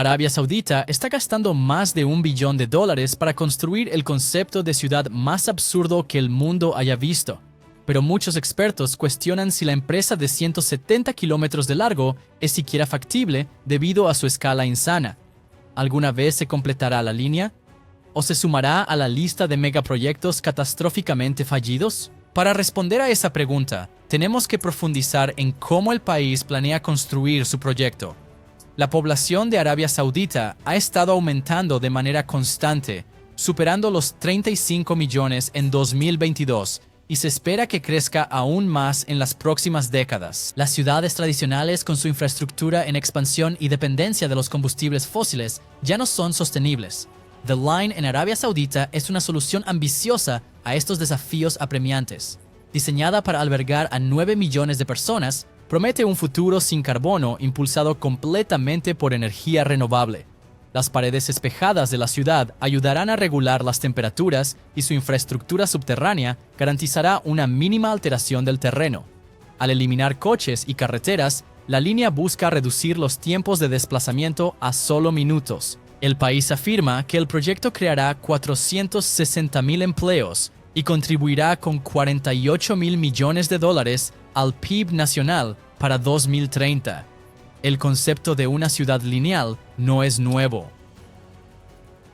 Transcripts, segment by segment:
Arabia Saudita está gastando más de $1 billón para construir el concepto de ciudad más absurdo que el mundo haya visto. Pero muchos expertos cuestionan si la empresa de 170 kilómetros de largo es siquiera factible debido a su escala insana. ¿Alguna vez se completará la línea? ¿O se sumará a la lista de megaproyectos catastróficamente fallidos? Para responder a esa pregunta, tenemos que profundizar en cómo el país planea construir su proyecto. La población de Arabia Saudita ha estado aumentando de manera constante, superando los 35 millones en 2022, y se espera que crezca aún más en las próximas décadas. Las ciudades tradicionales, con su infraestructura en expansión y dependencia de los combustibles fósiles, ya no son sostenibles. The Line en Arabia Saudita es una solución ambiciosa a estos desafíos apremiantes. Diseñada para albergar a 9 millones de personas, promete un futuro sin carbono impulsado completamente por energía renovable. Las paredes espejadas de la ciudad ayudarán a regular las temperaturas y su infraestructura subterránea garantizará una mínima alteración del terreno. Al eliminar coches y carreteras, la línea busca reducir los tiempos de desplazamiento a solo minutos. El país afirma que el proyecto creará 460,000 empleos y contribuirá con $48 mil millones al PIB nacional para 2030. El concepto de una ciudad lineal no es nuevo.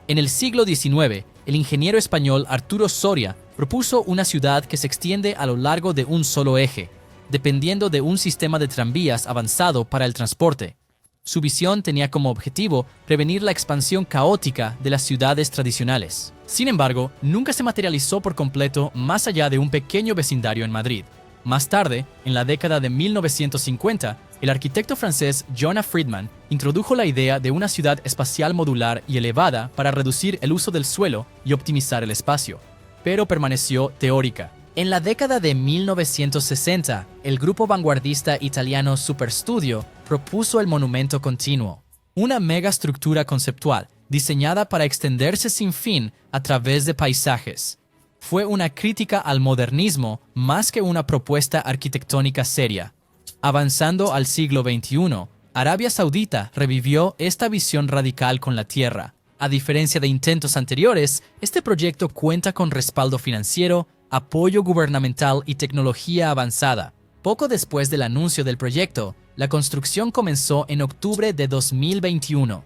En el siglo XIX, el ingeniero español Arturo Soria propuso una ciudad que se extiende a lo largo de un solo eje, dependiendo de un sistema de tranvías avanzado para el transporte. Su visión tenía como objetivo prevenir la expansión caótica de las ciudades tradicionales. Sin embargo, nunca se materializó por completo más allá de un pequeño vecindario en Madrid. Más tarde, en la década de 1950, el arquitecto francés Jonah Friedman introdujo la idea de una ciudad espacial modular y elevada para reducir el uso del suelo y optimizar el espacio, pero permaneció teórica. En la década de 1960, el grupo vanguardista italiano Superstudio propuso el monumento continuo, una megaestructura conceptual diseñada para extenderse sin fin a través de paisajes. Fue una crítica al modernismo más que una propuesta arquitectónica seria. Avanzando al siglo XXI, Arabia Saudita revivió esta visión radical con la tierra. A diferencia de intentos anteriores, este proyecto cuenta con respaldo financiero, apoyo gubernamental y tecnología avanzada. Poco después del anuncio del proyecto, la construcción comenzó en octubre de 2021.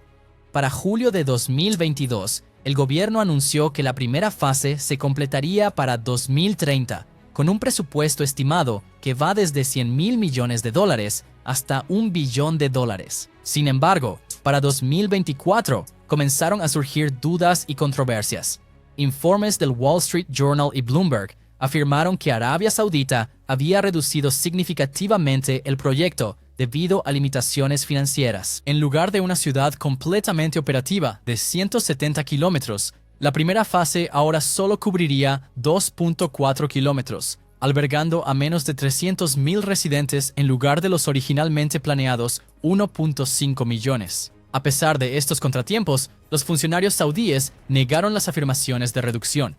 Para julio de 2022, el gobierno anunció que la primera fase se completaría para 2030, con un presupuesto estimado que va desde $100 mil millones hasta $1 billón. Sin embargo, para 2024 comenzaron a surgir dudas y controversias. Informes del Wall Street Journal y Bloomberg afirmaron que Arabia Saudita había reducido significativamente el proyecto debido a limitaciones financieras. En lugar de una ciudad completamente operativa de 170 kilómetros, la primera fase ahora solo cubriría 2.4 kilómetros, albergando a menos de 300,000 residentes en lugar de los originalmente planeados 1.5 millones. A pesar de estos contratiempos, los funcionarios saudíes negaron las afirmaciones de reducción.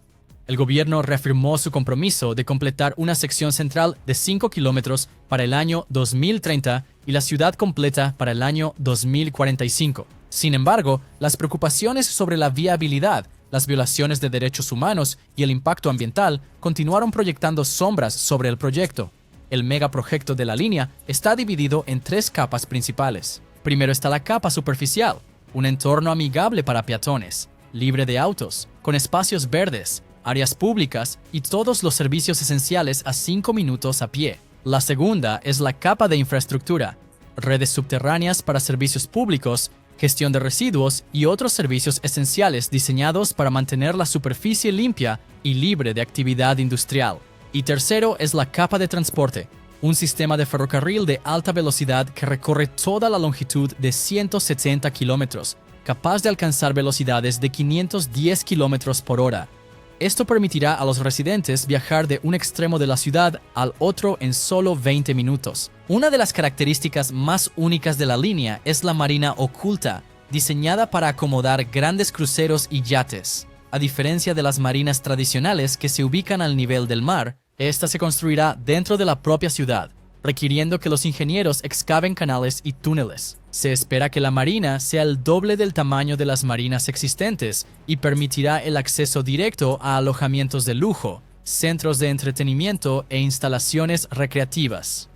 El gobierno reafirmó su compromiso de completar una sección central de 5 kilómetros para el año 2030 y la ciudad completa para el año 2045. Sin embargo, las preocupaciones sobre la viabilidad, las violaciones de derechos humanos y el impacto ambiental continuaron proyectando sombras sobre el proyecto. El megaproyecto de la línea está dividido en 3 capas principales. Primero está la capa superficial, un entorno amigable para peatones, libre de autos, con espacios verdes, áreas públicas y todos los servicios esenciales a 5 minutos a pie. La segunda es la capa de infraestructura, redes subterráneas para servicios públicos, gestión de residuos y otros servicios esenciales diseñados para mantener la superficie limpia y libre de actividad industrial. Y tercero es la capa de transporte, un sistema de ferrocarril de alta velocidad que recorre toda la longitud de 170 kilómetros, capaz de alcanzar velocidades de 510 kilómetros por hora. Esto permitirá a los residentes viajar de un extremo de la ciudad al otro en solo 20 minutos. Una de las características más únicas de la línea es la marina oculta, diseñada para acomodar grandes cruceros y yates. A diferencia de las marinas tradicionales que se ubican al nivel del mar, esta se construirá dentro de la propia ciudad. requiriendo que los ingenieros excaven canales y túneles. Se espera que la marina sea el doble del tamaño de las marinas existentes y permitirá el acceso directo a alojamientos de lujo, centros de entretenimiento e instalaciones recreativas.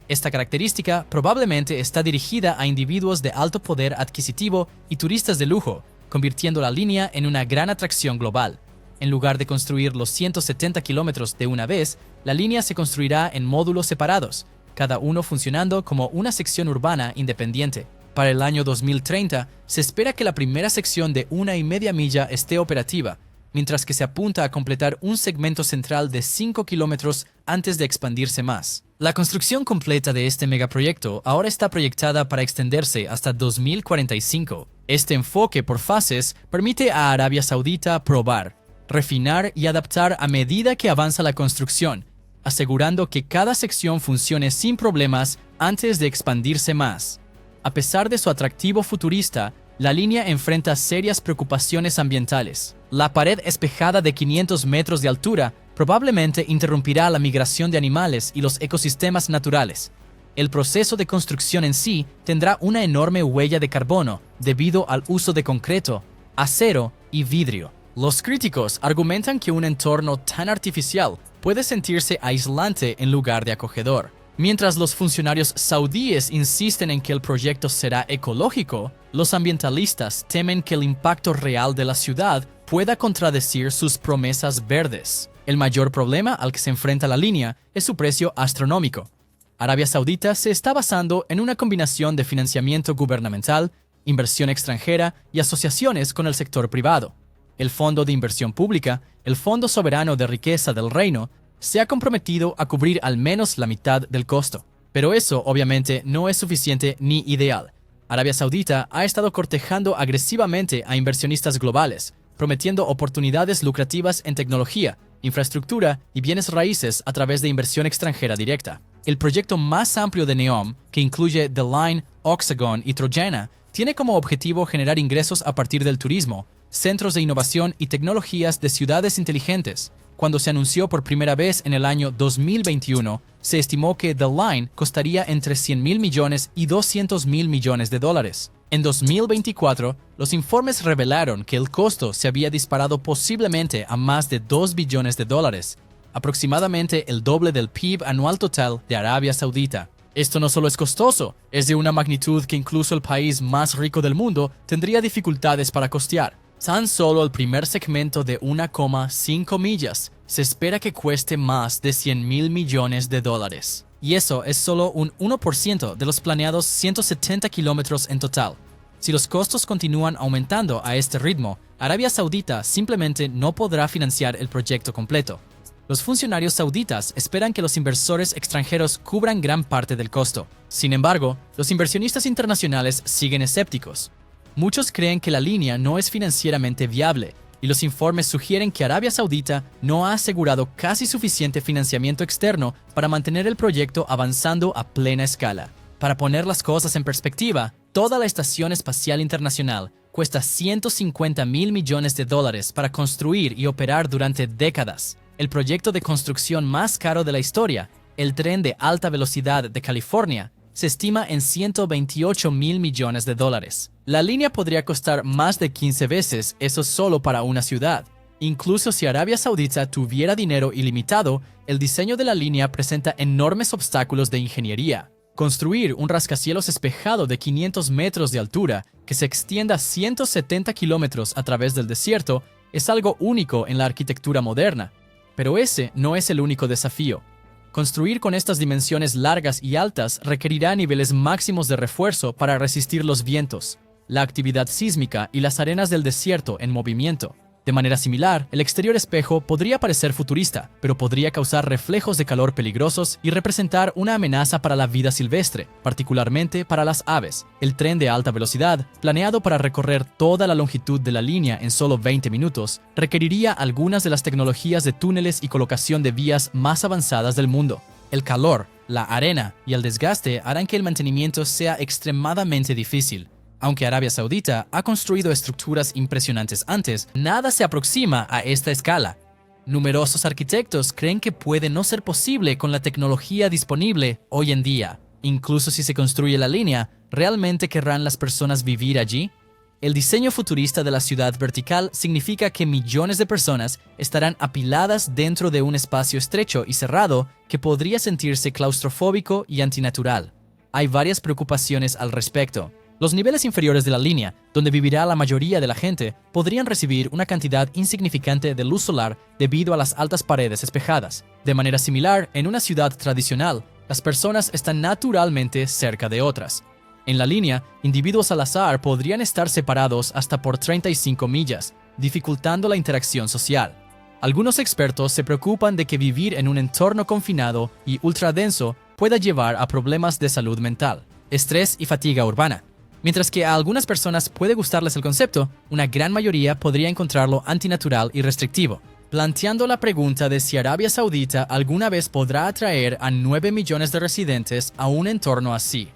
Esta característica probablemente está dirigida a individuos de alto poder adquisitivo y turistas de lujo, convirtiendo la línea en una gran atracción global. En lugar de construir los 170 kilómetros de una vez, la línea se construirá en módulos separados, cada uno funcionando como una sección urbana independiente. Para el año 2030, se espera que la primera sección de 1,5 milla esté operativa, mientras que se apunta a completar un segmento central de 5 kilómetros antes de expandirse más. La construcción completa de este megaproyecto ahora está proyectada para extenderse hasta 2045. Este enfoque por fases permite a Arabia Saudita probar, refinar y adaptar a medida que avanza la construcción, asegurando que cada sección funcione sin problemas antes de expandirse más. A pesar de su atractivo futurista, la línea enfrenta serias preocupaciones ambientales. La pared espejada de 500 metros de altura probablemente interrumpirá la migración de animales y los ecosistemas naturales. El proceso de construcción en sí tendrá una enorme huella de carbono debido al uso de concreto, acero y vidrio. Los críticos argumentan que un entorno tan artificial puede sentirse aislante en lugar de acogedor. Mientras los funcionarios saudíes insisten en que el proyecto será ecológico, los ambientalistas temen que el impacto real de la ciudad pueda contradecir sus promesas verdes. El mayor problema al que se enfrenta la línea es su precio astronómico. Arabia Saudita se está basando en una combinación de financiamiento gubernamental, inversión extranjera y asociaciones con el sector privado. El Fondo de Inversión Pública, el Fondo Soberano de Riqueza del Reino, se ha comprometido a cubrir al menos la mitad del costo. Pero eso, obviamente, no es suficiente ni ideal. Arabia Saudita ha estado cortejando agresivamente a inversionistas globales, prometiendo oportunidades lucrativas en tecnología, infraestructura y bienes raíces a través de inversión extranjera directa. El proyecto más amplio de NEOM, que incluye The Line, Oxagon y Trojana, tiene como objetivo generar ingresos a partir del turismo, centros de innovación y tecnologías de ciudades inteligentes. Cuando se anunció por primera vez en el año 2021, se estimó que The Line costaría entre 100.000 millones y 200.000 millones de dólares. En 2024, los informes revelaron que el costo se había disparado posiblemente a más de 2 billones de dólares, aproximadamente el doble del PIB anual total de Arabia Saudita. Esto no solo es costoso, es de una magnitud que incluso el país más rico del mundo tendría dificultades para costear. Tan solo el primer segmento de 1,5 millas se espera que cueste más de 100.000 millones de dólares. Y eso es solo un 1% de los planeados 170 kilómetros en total. Si los costos continúan aumentando a este ritmo, Arabia Saudita simplemente no podrá financiar el proyecto completo. Los funcionarios sauditas esperan que los inversores extranjeros cubran gran parte del costo. Sin embargo, los inversionistas internacionales siguen escépticos. Muchos creen que la línea no es financieramente viable, y los informes sugieren que Arabia Saudita no ha asegurado casi suficiente financiamiento externo para mantener el proyecto avanzando a plena escala. Para poner las cosas en perspectiva, toda la Estación Espacial Internacional cuesta 150.000 millones de dólares para construir y operar durante décadas. El proyecto de construcción más caro de la historia, el tren de alta velocidad de California, se estima en 128.000 millones de dólares. La línea podría costar más de 15 veces eso solo para una ciudad. Incluso si Arabia Saudita tuviera dinero ilimitado, el diseño de la línea presenta enormes obstáculos de ingeniería. Construir un rascacielos espejado de 500 metros de altura que se extienda 170 kilómetros a través del desierto es algo único en la arquitectura moderna. Pero ese no es el único desafío. Construir con estas dimensiones largas y altas requerirá niveles máximos de refuerzo para resistir los vientos, la actividad sísmica y las arenas del desierto en movimiento. De manera similar, el exterior espejo podría parecer futurista, pero podría causar reflejos de calor peligrosos y representar una amenaza para la vida silvestre, particularmente para las aves. El tren de alta velocidad, planeado para recorrer toda la longitud de la línea en solo 20 minutos, requeriría algunas de las tecnologías de túneles y colocación de vías más avanzadas del mundo. El calor, la arena y el desgaste harán que el mantenimiento sea extremadamente difícil. Aunque Arabia Saudita ha construido estructuras impresionantes antes, nada se aproxima a esta escala. Numerosos arquitectos creen que puede no ser posible con la tecnología disponible hoy en día. Incluso si se construye la línea, ¿realmente querrán las personas vivir allí? El diseño futurista de la ciudad vertical significa que millones de personas estarán apiladas dentro de un espacio estrecho y cerrado que podría sentirse claustrofóbico y antinatural. Hay varias preocupaciones al respecto. Los niveles inferiores de la línea, donde vivirá la mayoría de la gente, podrían recibir una cantidad insignificante de luz solar debido a las altas paredes espejadas. De manera similar, en una ciudad tradicional, las personas están naturalmente cerca de otras. En la línea, individuos al azar podrían estar separados hasta por 35 millas, dificultando la interacción social. Algunos expertos se preocupan de que vivir en un entorno confinado y ultradenso pueda llevar a problemas de salud mental, estrés y fatiga urbana. Mientras que a algunas personas puede gustarles el concepto, una gran mayoría podría encontrarlo antinatural y restrictivo, planteando la pregunta de si Arabia Saudita alguna vez podrá atraer a 9 millones de residentes a un entorno así.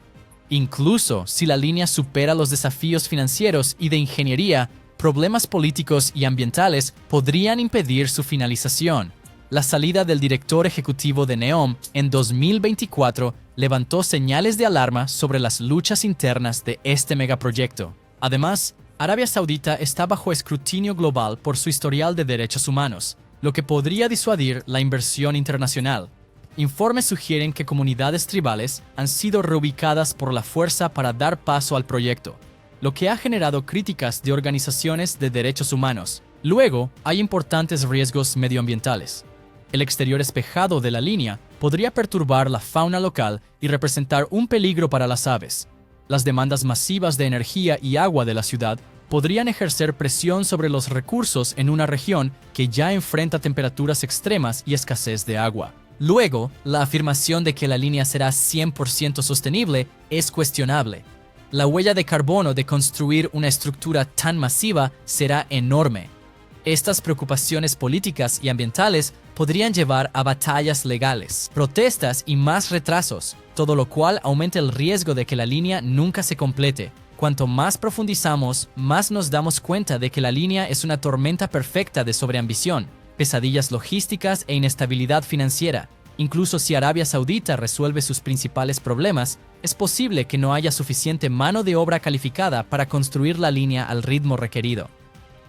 Incluso si la línea supera los desafíos financieros y de ingeniería, problemas políticos y ambientales podrían impedir su finalización. La salida del director ejecutivo de NEOM en 2024 levantó señales de alarma sobre las luchas internas de este megaproyecto. Además, Arabia Saudita está bajo escrutinio global por su historial de derechos humanos, lo que podría disuadir la inversión internacional. Informes sugieren que comunidades tribales han sido reubicadas por la fuerza para dar paso al proyecto, lo que ha generado críticas de organizaciones de derechos humanos. Luego, hay importantes riesgos medioambientales. El exterior espejado de la línea podría perturbar la fauna local y representar un peligro para las aves. Las demandas masivas de energía y agua de la ciudad podrían ejercer presión sobre los recursos en una región que ya enfrenta temperaturas extremas y escasez de agua. Luego, la afirmación de que la línea será 100% sostenible es cuestionable. La huella de carbono de construir una estructura tan masiva será enorme. Estas preocupaciones políticas y ambientales podrían llevar a batallas legales, protestas y más retrasos, todo lo cual aumenta el riesgo de que la línea nunca se complete. Cuanto más profundizamos, más nos damos cuenta de que la línea es una tormenta perfecta de sobreambición, pesadillas logísticas e inestabilidad financiera. Incluso si Arabia Saudita resuelve sus principales problemas, es posible que no haya suficiente mano de obra calificada para construir la línea al ritmo requerido.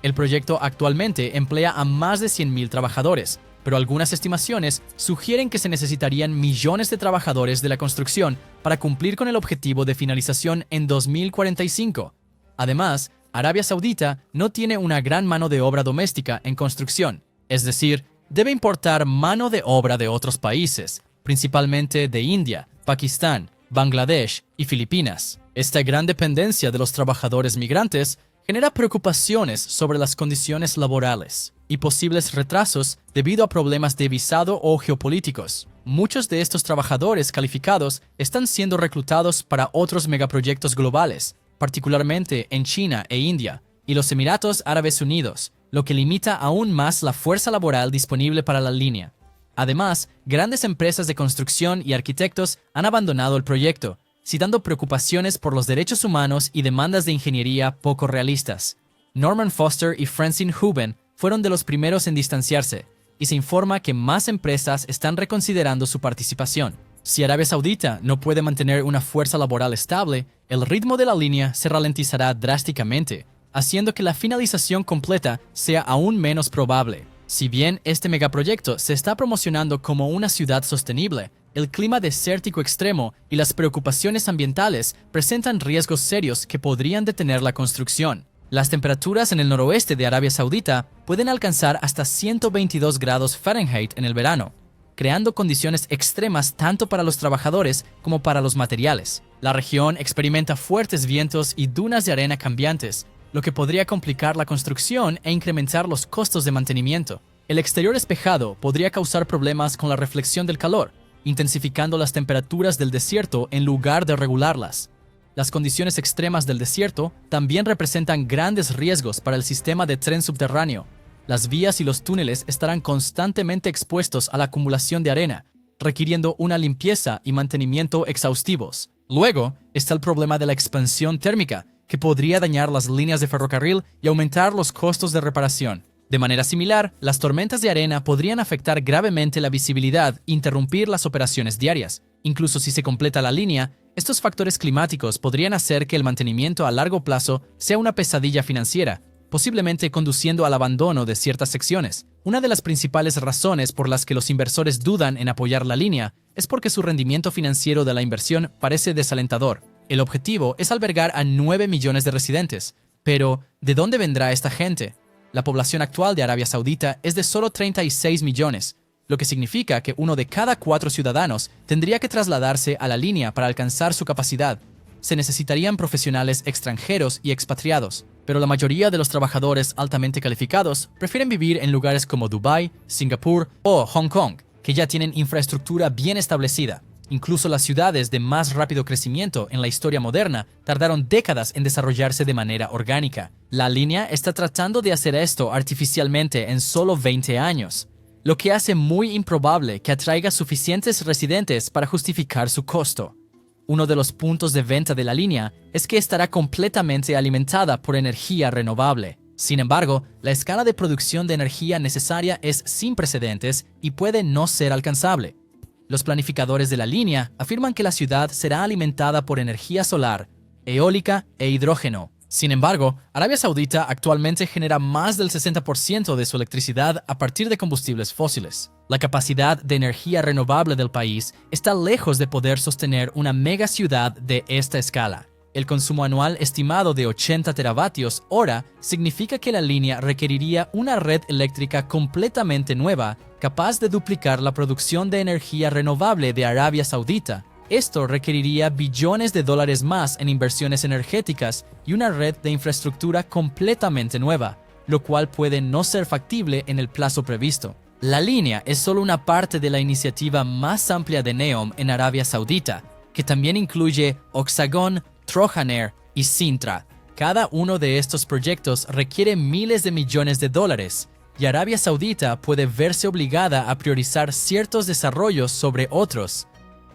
El proyecto actualmente emplea a más de 100.000 trabajadores, pero algunas estimaciones sugieren que se necesitarían millones de trabajadores de la construcción para cumplir con el objetivo de finalización en 2045. Además, Arabia Saudita no tiene una gran mano de obra doméstica en construcción, es decir, debe importar mano de obra de otros países, principalmente de India, Pakistán, Bangladesh y Filipinas. Esta gran dependencia de los trabajadores migrantes genera preocupaciones sobre las condiciones laborales y posibles retrasos debido a problemas de visado o geopolíticos. Muchos de estos trabajadores calificados están siendo reclutados para otros megaproyectos globales, particularmente en China e India y los Emiratos Árabes Unidos, lo que limita aún más la fuerza laboral disponible para la línea. Además, grandes empresas de construcción y arquitectos han abandonado el proyecto, citando preocupaciones por los derechos humanos y demandas de ingeniería poco realistas. Norman Foster y Francine Houben fueron de los primeros en distanciarse, y se informa que más empresas están reconsiderando su participación. Si Arabia Saudita no puede mantener una fuerza laboral estable, el ritmo de la línea se ralentizará drásticamente, haciendo que la finalización completa sea aún menos probable. Si bien este megaproyecto se está promocionando como una ciudad sostenible, el clima desértico extremo y las preocupaciones ambientales presentan riesgos serios que podrían detener la construcción. Las temperaturas en el noroeste de Arabia Saudita pueden alcanzar hasta 122 grados Fahrenheit en el verano, creando condiciones extremas tanto para los trabajadores como para los materiales. La región experimenta fuertes vientos y dunas de arena cambiantes, lo que podría complicar la construcción e incrementar los costos de mantenimiento. El exterior espejado podría causar problemas con la reflexión del calor, intensificando las temperaturas del desierto en lugar de regularlas. Las condiciones extremas del desierto también representan grandes riesgos para el sistema de tren subterráneo. Las vías y los túneles estarán constantemente expuestos a la acumulación de arena, requiriendo una limpieza y mantenimiento exhaustivos. Luego está el problema de la expansión térmica, que podría dañar las líneas de ferrocarril y aumentar los costos de reparación. De manera similar, las tormentas de arena podrían afectar gravemente la visibilidad e interrumpir las operaciones diarias. Incluso si se completa la línea, estos factores climáticos podrían hacer que el mantenimiento a largo plazo sea una pesadilla financiera, posiblemente conduciendo al abandono de ciertas secciones. Una de las principales razones por las que los inversores dudan en apoyar la línea es porque su rendimiento financiero de la inversión parece desalentador. El objetivo es albergar a 9 millones de residentes. Pero, ¿de dónde vendrá esta gente? La población actual de Arabia Saudita es de solo 36 millones, lo que significa que uno de cada 4 ciudadanos tendría que trasladarse a la línea para alcanzar su capacidad. Se necesitarían profesionales extranjeros y expatriados, pero la mayoría de los trabajadores altamente calificados prefieren vivir en lugares como Dubái, Singapur o Hong Kong, que ya tienen infraestructura bien establecida. Incluso las ciudades de más rápido crecimiento en la historia moderna tardaron décadas en desarrollarse de manera orgánica. La línea está tratando de hacer esto artificialmente en solo 20 años, lo que hace muy improbable que atraiga suficientes residentes para justificar su costo. Uno de los puntos de venta de la línea es que estará completamente alimentada por energía renovable. Sin embargo, la escala de producción de energía necesaria es sin precedentes y puede no ser alcanzable. Los planificadores de la línea afirman que la ciudad será alimentada por energía solar, eólica e hidrógeno. Sin embargo, Arabia Saudita actualmente genera más del 60% de su electricidad a partir de combustibles fósiles. La capacidad de energía renovable del país está lejos de poder sostener una mega ciudad de esta escala. El consumo anual estimado de 80 teravatios hora significa que la línea requeriría una red eléctrica completamente nueva, capaz de duplicar la producción de energía renovable de Arabia Saudita. Esto requeriría billones de dólares más en inversiones energéticas y una red de infraestructura completamente nueva, lo cual puede no ser factible en el plazo previsto. La línea es solo una parte de la iniciativa más amplia de NEOM en Arabia Saudita, que también incluye Oxagon, Trojan y Sintra. Cada uno de estos proyectos requiere miles de millones de dólares, y Arabia Saudita puede verse obligada a priorizar ciertos desarrollos sobre otros.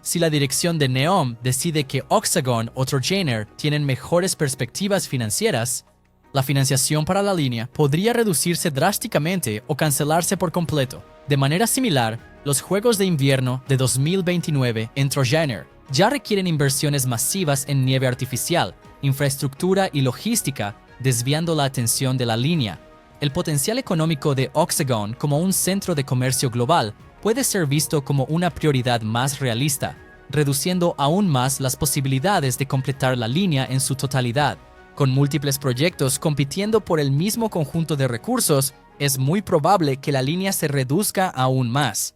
Si la dirección de NEOM decide que Oxagon o Trojan tienen mejores perspectivas financieras, la financiación para la línea podría reducirse drásticamente o cancelarse por completo. De manera similar, los Juegos de Invierno de 2029 en Trojan ya requieren inversiones masivas en nieve artificial, infraestructura y logística, desviando la atención de la línea. El potencial económico de Oxagon como un centro de comercio global puede ser visto como una prioridad más realista, reduciendo aún más las posibilidades de completar la línea en su totalidad. Con múltiples proyectos compitiendo por el mismo conjunto de recursos, es muy probable que la línea se reduzca aún más.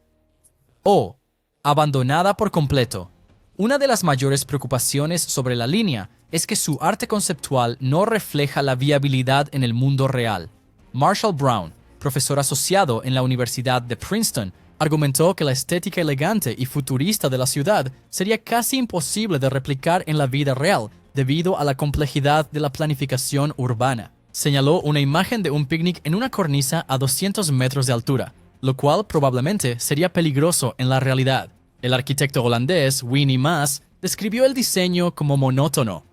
O, abandonada por completo. Una de las mayores preocupaciones sobre la línea es que su arte conceptual no refleja la viabilidad en el mundo real. Marshall Brown, profesor asociado en la Universidad de Princeton, argumentó que la estética elegante y futurista de la ciudad sería casi imposible de replicar en la vida real debido a la complejidad de la planificación urbana. Señaló una imagen de un picnic en una cornisa a 200 metros de altura, lo cual probablemente sería peligroso en la realidad. El arquitecto holandés Winnie Maas describió el diseño como monótono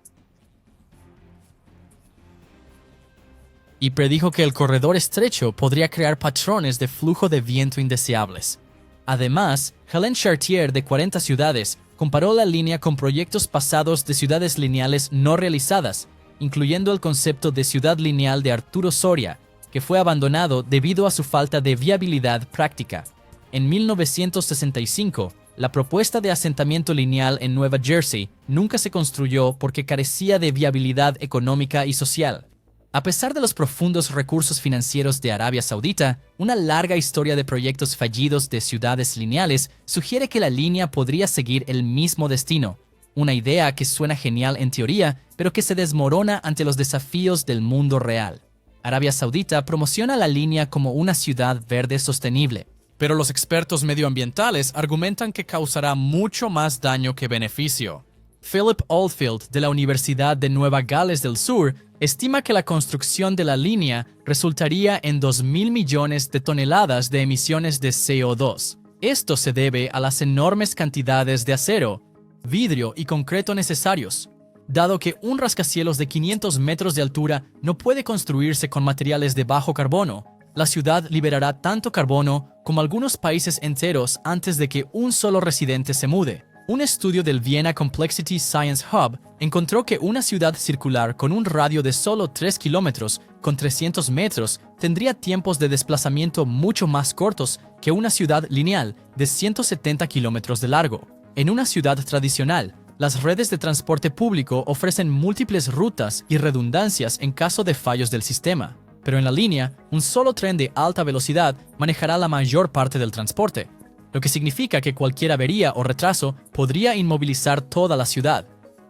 y predijo que el corredor estrecho podría crear patrones de flujo de viento indeseables. Además, Hélène Chartier, de 40 ciudades, comparó la línea con proyectos pasados de ciudades lineales no realizadas, incluyendo el concepto de ciudad lineal de Arturo Soria, que fue abandonado debido a su falta de viabilidad práctica. En 1965, la propuesta de asentamiento lineal en Nueva Jersey nunca se construyó porque carecía de viabilidad económica y social. A pesar de los profundos recursos financieros de Arabia Saudita, una larga historia de proyectos fallidos de ciudades lineales sugiere que la línea podría seguir el mismo destino. Una idea que suena genial en teoría, pero que se desmorona ante los desafíos del mundo real. Arabia Saudita promociona la línea como una ciudad verde sostenible, pero los expertos medioambientales argumentan que causará mucho más daño que beneficio. Philip Oldfield, de la Universidad de Nueva Gales del Sur, estima que la construcción de la línea resultaría en 2.000 millones de toneladas de emisiones de CO2. Esto se debe a las enormes cantidades de acero, vidrio y concreto necesarios, dado que un rascacielos de 500 metros de altura no puede construirse con materiales de bajo carbono. la ciudad liberará tanto carbono como algunos países enteros antes de que un solo residente se mude. Un estudio del Vienna Complexity Science Hub encontró que una ciudad circular con un radio de solo 3 kilómetros con 300 metros tendría tiempos de desplazamiento mucho más cortos que una ciudad lineal de 170 kilómetros de largo. En una ciudad tradicional, las redes de transporte público ofrecen múltiples rutas y redundancias en caso de fallos del sistema. Pero en la línea, un solo tren de alta velocidad manejará la mayor parte del transporte, lo que significa que cualquier avería o retraso podría inmovilizar toda la ciudad.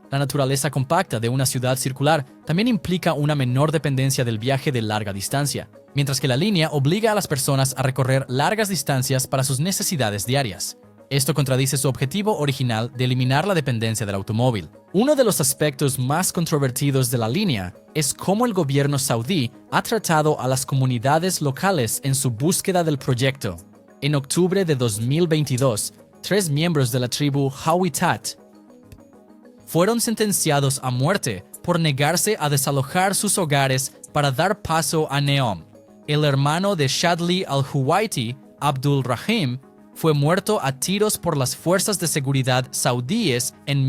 La naturaleza compacta de una ciudad circular también implica una menor dependencia del viaje de larga distancia, mientras que la línea obliga a las personas a recorrer largas distancias para sus necesidades diarias. Esto contradice su objetivo original de eliminar la dependencia del automóvil. Uno de los aspectos más controvertidos de la línea es cómo el gobierno saudí ha tratado a las comunidades locales en su búsqueda del proyecto. En octubre de 2022, 3 miembros de la tribu Hawitat fueron sentenciados a muerte por negarse a desalojar sus hogares para dar paso a Neom. El hermano de Shadli al-Huwaiti, Abdul Rahim, fue muerto a tiros por las fuerzas de seguridad saudíes en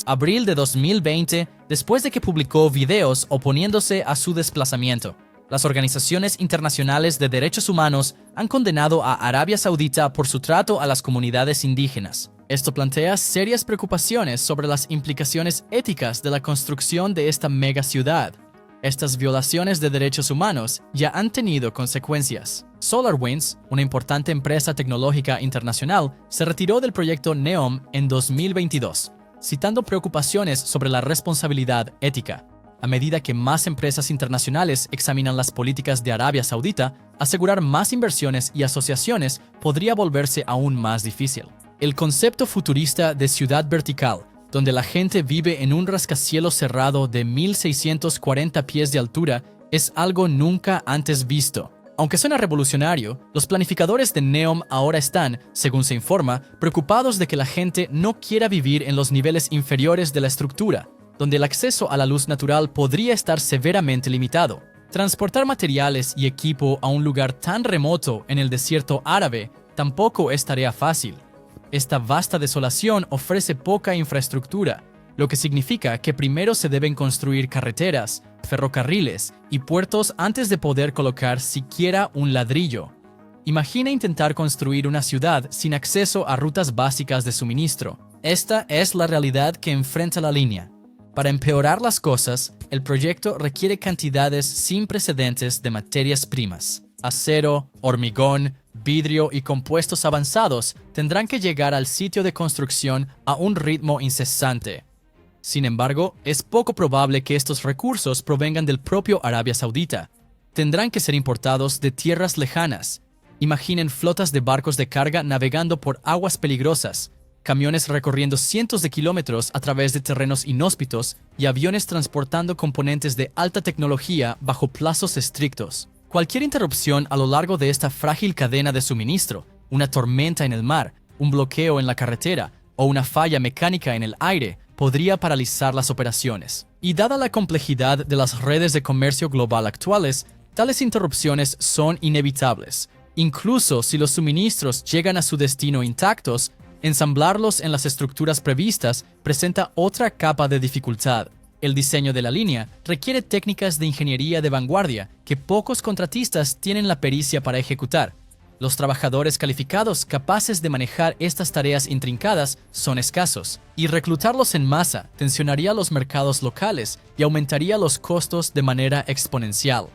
abril de 2020 después de que publicó videos oponiéndose a su desplazamiento. Las organizaciones internacionales de derechos humanos han condenado a Arabia Saudita por su trato a las comunidades indígenas. Esto plantea serias preocupaciones sobre las implicaciones éticas de la construcción de esta megaciudad. Estas violaciones de derechos humanos ya han tenido consecuencias. SolarWinds, una importante empresa tecnológica internacional, se retiró del proyecto NEOM en 2022, citando preocupaciones sobre la responsabilidad ética. A medida que más empresas internacionales examinan las políticas de Arabia Saudita, asegurar más inversiones y asociaciones podría volverse aún más difícil. El concepto futurista de ciudad vertical, donde la gente vive en un rascacielos cerrado de 1.640 pies de altura, es algo nunca antes visto. Aunque suena revolucionario, los planificadores de NEOM ahora están, según se informa, preocupados de que la gente no quiera vivir en los niveles inferiores de la estructura, donde el acceso a la luz natural podría estar severamente limitado. Transportar materiales y equipo a un lugar tan remoto en el desierto árabe tampoco es tarea fácil. Esta vasta desolación ofrece poca infraestructura, lo que significa que primero se deben construir carreteras, ferrocarriles y puertos antes de poder colocar siquiera un ladrillo. Imagina intentar construir una ciudad sin acceso a rutas básicas de suministro. Esta es la realidad que enfrenta la línea. Para empeorar las cosas, el proyecto requiere cantidades sin precedentes de materias primas. Acero, hormigón, vidrio y compuestos avanzados tendrán que llegar al sitio de construcción a un ritmo incesante. Sin embargo, es poco probable que estos recursos provengan del propio Arabia Saudita. Tendrán que ser importados de tierras lejanas. Imaginen flotas de barcos de carga navegando por aguas peligrosas, camiones recorriendo cientos de kilómetros a través de terrenos inhóspitos y aviones transportando componentes de alta tecnología bajo plazos estrictos. Cualquier interrupción a lo largo de esta frágil cadena de suministro, una tormenta en el mar, un bloqueo en la carretera o una falla mecánica en el aire, podría paralizar las operaciones. Y dada la complejidad de las redes de comercio global actuales, tales interrupciones son inevitables. Incluso si los suministros llegan a su destino intactos, ensamblarlos en las estructuras previstas presenta otra capa de dificultad. El diseño de la línea requiere técnicas de ingeniería de vanguardia que pocos contratistas tienen la pericia para ejecutar. Los trabajadores calificados capaces de manejar estas tareas intrincadas son escasos, y reclutarlos en masa tensionaría los mercados locales y aumentaría los costos de manera exponencial.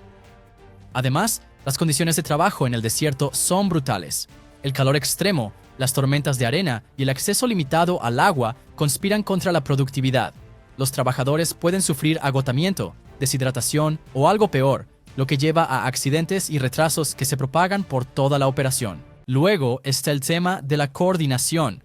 Además, las condiciones de trabajo en el desierto son brutales. El calor extremo, las tormentas de arena y el acceso limitado al agua conspiran contra la productividad. Los trabajadores pueden sufrir agotamiento, deshidratación o algo peor, lo que lleva a accidentes y retrasos que se propagan por toda la operación. Luego está el tema de la coordinación.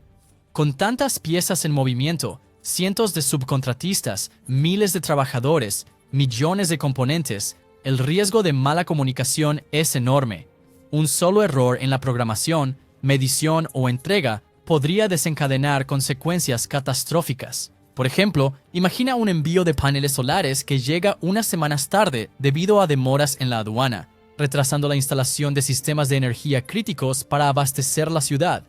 Con tantas piezas en movimiento, cientos de subcontratistas, miles de trabajadores, millones de componentes, el riesgo de mala comunicación es enorme. Un solo error en la programación, medición o entrega podría desencadenar consecuencias catastróficas. Por ejemplo, imagina un envío de paneles solares que llega unas semanas tarde debido a demoras en la aduana. retrasando la instalación de sistemas de energía críticos para abastecer la ciudad.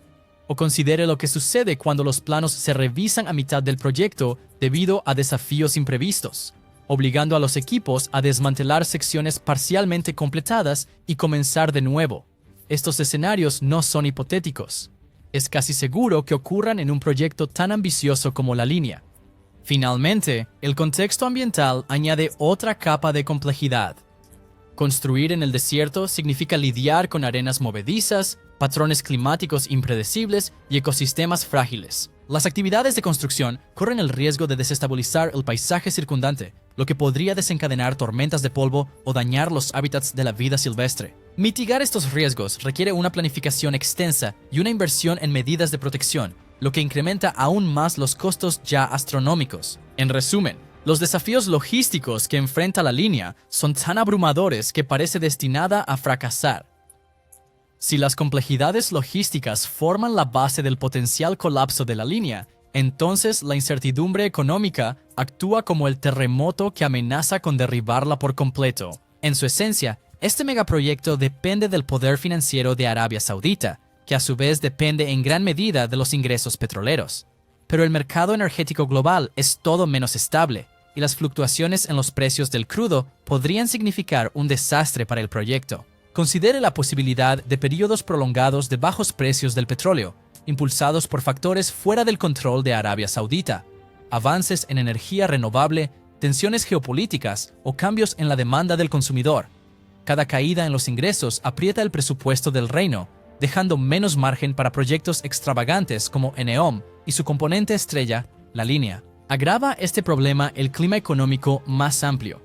O considere lo que sucede cuando los planos se revisan a mitad del proyecto debido a desafíos imprevistos, obligando a los equipos a desmantelar secciones parcialmente completadas y comenzar de nuevo. Estos escenarios no son hipotéticos. Es casi seguro que ocurran en un proyecto tan ambicioso como la línea. Finalmente, el contexto ambiental añade otra capa de complejidad. Construir en el desierto significa lidiar con arenas movedizas, patrones climáticos impredecibles y ecosistemas frágiles. Las actividades de construcción corren el riesgo de desestabilizar el paisaje circundante, lo que podría desencadenar tormentas de polvo o dañar los hábitats de la vida silvestre. Mitigar estos riesgos requiere una planificación extensa y una inversión en medidas de protección, lo que incrementa aún más los costos ya astronómicos. En resumen, los desafíos logísticos que enfrenta la línea son tan abrumadores que parece destinada a fracasar. Si las complejidades logísticas forman la base del potencial colapso de la línea, entonces la incertidumbre económica actúa como el terremoto que amenaza con derribarla por completo. En su esencia, este megaproyecto depende del poder financiero de Arabia Saudita, que a su vez depende en gran medida de los ingresos petroleros. Pero el mercado energético global es todo menos estable, y las fluctuaciones en los precios del crudo podrían significar un desastre para el proyecto. Considere la posibilidad de periodos prolongados de bajos precios del petróleo, impulsados por factores fuera del control de Arabia Saudita, avances en energía renovable, tensiones geopolíticas o cambios en la demanda del consumidor. Cada caída en los ingresos aprieta el presupuesto del reino, dejando menos margen para proyectos extravagantes como NEOM y su componente estrella, la línea. Agrava este problema el clima económico más amplio.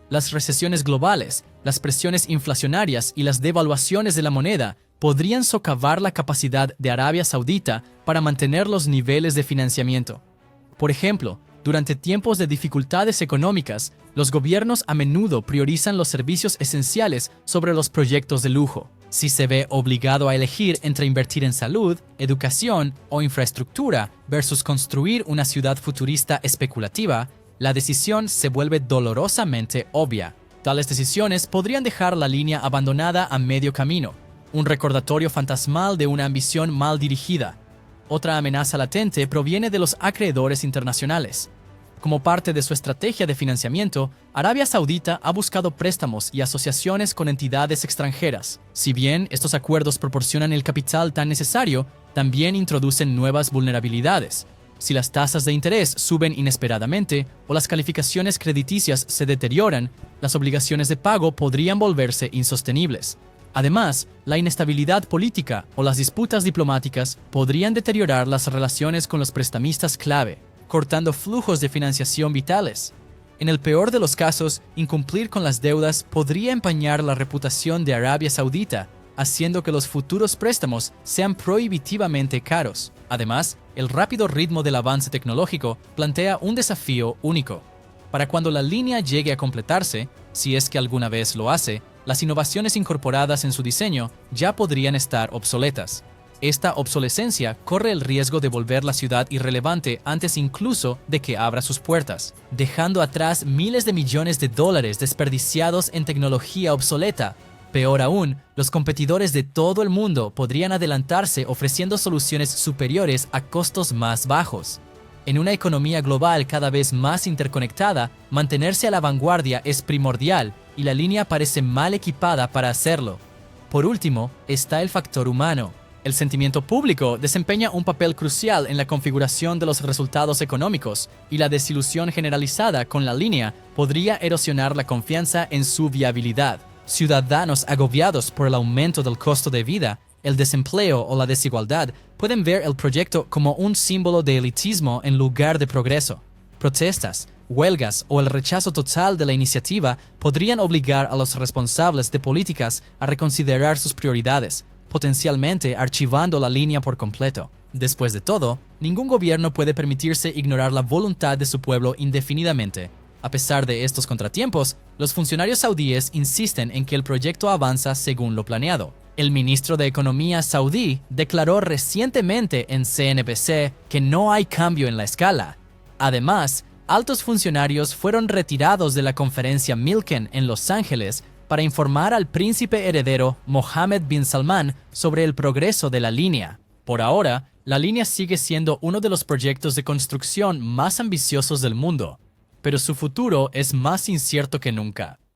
Las recesiones globales, las presiones inflacionarias y las devaluaciones de la moneda podrían socavar la capacidad de Arabia Saudita para mantener los niveles de financiamiento. Por ejemplo, durante tiempos de dificultades económicas, los gobiernos a menudo priorizan los servicios esenciales sobre los proyectos de lujo. Si se ve obligado a elegir entre invertir en salud, educación o infraestructura versus construir una ciudad futurista especulativa, la decisión se vuelve dolorosamente obvia. Tales decisiones podrían dejar la línea abandonada a medio camino, un recordatorio fantasmal de una ambición mal dirigida. Otra amenaza latente proviene de los acreedores internacionales. Como parte de su estrategia de financiamiento, Arabia Saudita ha buscado préstamos y asociaciones con entidades extranjeras. Si bien estos acuerdos proporcionan el capital tan necesario, también introducen nuevas vulnerabilidades. Si las tasas de interés suben inesperadamente o las calificaciones crediticias se deterioran, las obligaciones de pago podrían volverse insostenibles. Además, la inestabilidad política o las disputas diplomáticas podrían deteriorar las relaciones con los prestamistas clave, cortando flujos de financiación vitales. En el peor de los casos, incumplir con las deudas podría empañar la reputación de Arabia Saudita, haciendo que los futuros préstamos sean prohibitivamente caros. Además, el rápido ritmo del avance tecnológico plantea un desafío único. Para cuando la línea llegue a completarse, si es que alguna vez lo hace, las innovaciones incorporadas en su diseño ya podrían estar obsoletas. Esta obsolescencia corre el riesgo de volver la ciudad irrelevante antes incluso de que abra sus puertas, dejando atrás miles de millones de dólares desperdiciados en tecnología obsoleta. Peor aún, los competidores de todo el mundo podrían adelantarse ofreciendo soluciones superiores a costos más bajos. En una economía global cada vez más interconectada, mantenerse a la vanguardia es primordial y la línea parece mal equipada para hacerlo. Por último, está el factor humano. El sentimiento público desempeña un papel crucial en la configuración de los resultados económicos y la desilusión generalizada con la línea podría erosionar la confianza en su viabilidad. Ciudadanos agobiados por el aumento del costo de vida, el desempleo o la desigualdad pueden ver el proyecto como un símbolo de elitismo en lugar de progreso. Protestas, huelgas o el rechazo total de la iniciativa podrían obligar a los responsables de políticas a reconsiderar sus prioridades, potencialmente archivando la línea por completo. Después de todo, ningún gobierno puede permitirse ignorar la voluntad de su pueblo indefinidamente. A pesar de estos contratiempos, los funcionarios saudíes insisten en que el proyecto avanza según lo planeado. El ministro de Economía saudí declaró recientemente en CNBC que no hay cambio en la escala. Además, altos funcionarios fueron retirados de la conferencia Milken en Los Ángeles para informar al príncipe heredero Mohammed bin Salman sobre el progreso de la línea. Por ahora, la línea sigue siendo uno de los proyectos de construcción más ambiciosos del mundo, pero su futuro es más incierto que nunca.